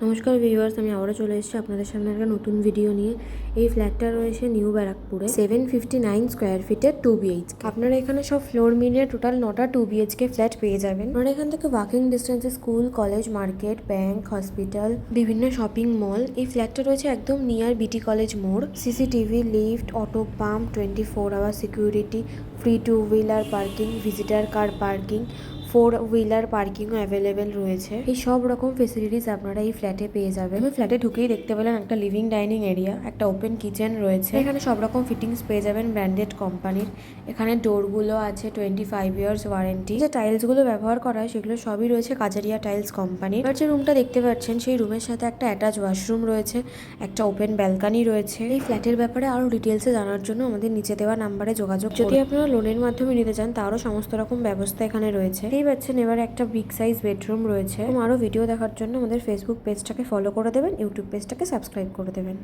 নমস্কার ভিউয়ার্স, আমি আবারও চলে এসেছি আপনাদের সামনে একটা নতুন ভিডিও নিয়ে। এই ফ্ল্যাটটা রয়েছে নিউ ব্যারাকপুরে 759 স্কোয়ার ফিটের 2 BHK। আপনারা এখানে সব ফ্লোর মিলিয়ে টোটাল 9টা 2 BHK ফ্ল্যাট পেয়ে যাবেন। আপনারা এখান থেকে ওয়াকিং ডিস্টেন্সে school, college, market, bank, hospital, বিভিন্ন শপিং মল। এই ফ্ল্যাটটা রয়েছে একদম নিয়ার বিটি কলেজ মোড়। CCTV, lift, auto pump, 24 hour security, free 2 wheeler parking, visitor car parking, 4 wheeler পার্কিংও অ্যাভেলেবেল রয়েছে। এই সব রকম ফেসিলিটিস আপনারা এই ফ্ল্যাটে পেয়ে যাবেন। ফ্ল্যাটে ঢুকেই দেখতে পেলেন একটা লিভিং ডাইনিং এরিয়া, একটা ওপেন কিচেন রয়েছে। এখানে সব রকম ফিটিংস পেয়ে যাবেন ব্র্যান্ডেড কোম্পানির। এখানে ডোরগুলো আছে 25 ইয়ার্স ওয়ারেন্টি। যে টাইলসগুলো ব্যবহার করা হয় সেগুলো সবই রয়েছে কাজারিয়া টাইলস কোম্পানির। এবার যে রুমটা দেখতে পাচ্ছেন সেই রুমের সাথে একটা অ্যাটাচ ওয়াশরুম রয়েছে, একটা ওপেন ব্যালকানি রয়েছে। এই ফ্ল্যাটের ব্যাপারে আরো ডিটেলসে জানার জন্য আমাদের নিচে দেওয়া নাম্বারে যোগাযোগ করুন। যদি আপনারা লোনের মাধ্যমে নিতে চান তারও সমস্ত রকম ব্যবস্থা এখানে রয়েছে। দেখতেই পাচ্ছেন এবার একটা বিগ সাইজ বেডরুম রয়েছে। আরো ভিডিও দেখার জন্য আমাদের ফেসবুক পেজটাকে ফলো করে দেবেন, ইউটিউব পেজটাকে সাবস্ক্রাইব করে দেবেন।